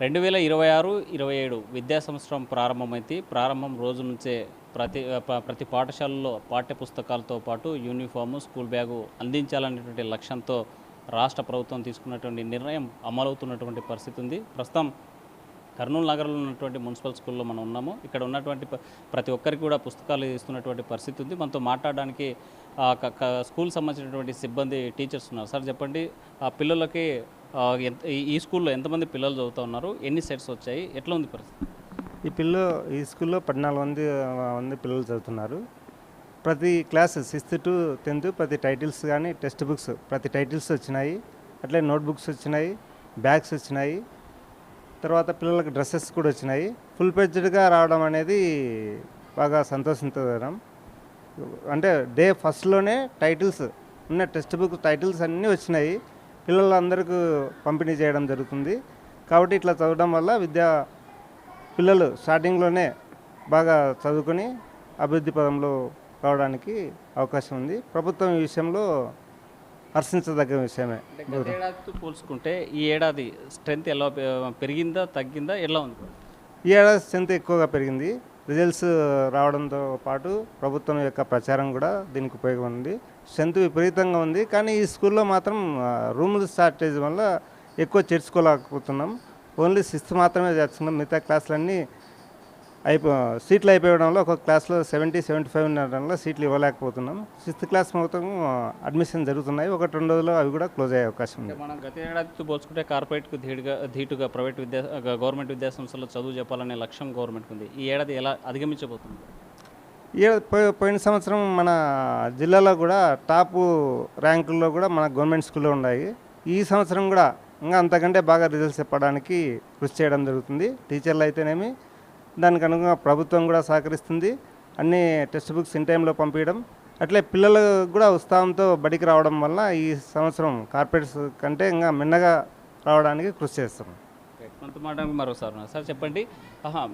2026-27 విద్యా సంవత్సరం ప్రారంభమైంది. ప్రారంభం రోజు నుంచే ప్రతి పాఠశాలలో పాఠ్య పుస్తకాలతో పాటు యూనిఫాము, స్కూల్ బ్యాగు అందించాలనేటువంటి లక్ష్యంతో రాష్ట్ర ప్రభుత్వం తీసుకున్నటువంటి నిర్ణయం అమలవుతున్నటువంటి పరిస్థితి ఉంది. ప్రస్తుతం కర్నూలు నగరంలో ఉన్నటువంటి మున్సిపల్ స్కూల్లో మనం ఉన్నాము. ఇక్కడ ఉన్నటువంటి ప్రతి ఒక్కరికి కూడా పుస్తకాలు ఇస్తున్నటువంటి పరిస్థితి ఉంది. మనతో మాట్లాడడానికి స్కూల్ సంబంధించినటువంటి సిబ్బంది, టీచర్స్ ఉన్నారు. సార్ చెప్పండి, ఆ పిల్లలకి ఈ స్కూల్లో ఎంతమంది పిల్లలు చదువుతూ ఉన్నారు, ఎన్ని సెట్స్ వచ్చాయి, ఎట్లా ఉంది పరిస్థితి? ఈ స్కూల్లో 14 మంది పిల్లలు చదువుతున్నారు. ప్రతి క్లాస్ 6th to 10th ప్రతి టైటిల్స్ కానీ టెక్స్ట్ బుక్స్ ప్రతి టైటిల్స్ వచ్చినాయి. అట్లే నోట్ బుక్స్ వచ్చినాయి, బ్యాగ్స్ వచ్చినాయి, తర్వాత పిల్లలకు డ్రెస్సెస్ కూడా వచ్చినాయి. ఫుల్ పేజ్డ్గా రావడం అనేది బాగా సంతోషించడం. అంటే డే ఫస్ట్లోనే టైటిల్స్ ఉన్న టెక్స్ట్ బుక్ టైటిల్స్ అన్నీ వచ్చినాయి. పిల్లలందరికీ పంపిణీ చేయడం జరుగుతుంది. కాబట్టి ఇట్లా చదవడం వల్ల పిల్లలు స్టార్టింగ్లోనే బాగా చదువుకొని అభివృద్ధి పదంలో రావడానికి అవకాశం ఉంది. ప్రభుత్వం ఈ విషయంలో హర్షించదగ్గ విషయమే. గత ఏడాదితో పోల్చుకుంటే ఈ ఏడాది స్ట్రెంత్ ఎలా పెరిగిందా, తగ్గిందా, ఎలా ఉంది? ఈ ఏడాది స్ట్రెంత్ ఎక్కువగా పెరిగింది. రిజల్ట్స్ రావడంతో పాటు ప్రభుత్వం యొక్క ప్రచారం కూడా దీనికి ఉపయోగం ఉంది. స్ట్రెంత్ విపరీతంగా ఉంది. కానీ ఈ స్కూల్లో మాత్రం రూముల షార్టేజ్ వల్ల ఎక్కువ చేర్చుకోలేకపోతున్నాం. ఓన్లీ 6th మాత్రమే చేస్తున్నాం. మిగతా క్లాసులన్నీ సీట్లు అయిపోవడంలో ఒక క్లాస్లో 70-75 ఉండడంలో సీట్లు ఇవ్వలేకపోతున్నాం. 6th క్లాస్ మొత్తం అడ్మిషన్ జరుగుతున్నాయి. 1-2 రోజుల్లో అవి కూడా క్లోజ్ అయ్యే అవకాశం ఉంది. మనం గత ఏడాదితో పోల్చుకుంటే కార్పొరేట్కు ధీటుగా గవర్నమెంట్ విద్యాసంస్థల్లో చదువు చెప్పాలనే లక్ష్యం గవర్నమెంట్కి ఉంది. ఈ ఏడాది ఎలా అధిగమించబోతుంది? పోయిన సంవత్సరం మన జిల్లాలో కూడా టాప్ ర్యాంకుల్లో కూడా మన గవర్నమెంట్ స్కూల్లో ఉన్నాయి. ఈ సంవత్సరం కూడా ఇంకా అంతకంటే బాగా రిజల్ట్స్ చెప్పడానికి కృషి చేయడం జరుగుతుంది. టీచర్లు అయితేనేమి దానికి అనుగుణంగా ప్రభుత్వం కూడా సహకరిస్తుంది. అన్ని టెక్స్ట్ బుక్స్ ఇన్ టైంలో పంపించడం, అట్లే పిల్లలు కూడా ఉత్సాహంతో బడికి రావడం వల్ల ఈ సంవత్సరం కార్పొరేట్స్ కంటే ఇంకా మిన్నగా రావడానికి కృషి చేస్తాం. కొంత మాట మరోసారి సార్ చెప్పండి,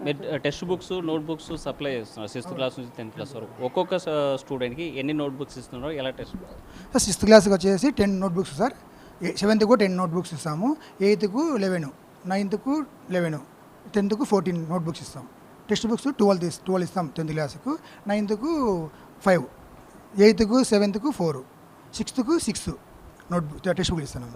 మీరు text books, note books supply చేస్తున్నారు 6th క్లాస్ నుంచి 10th క్లాస్ వరకు. ఒక్కొక్క స్టూడెంట్కి ఎన్ని నోట్ బుక్స్ ఇస్తున్నారో, ఎలా టెక్స్ట్ బుక్స్? 6th క్లాస్కి వచ్చేసి 10 note books sir. 7th 10 note books ఇస్తాము. 8th 11, 9th 11, 10th 14 note books ఇస్తాం. టెక్స్ట్ బుక్స్ 12 ఇస్తాం 10th క్లాస్కు. 9th 5, 8th 7th 4, 6th 6 note book text బుక్లు ఇస్తాను.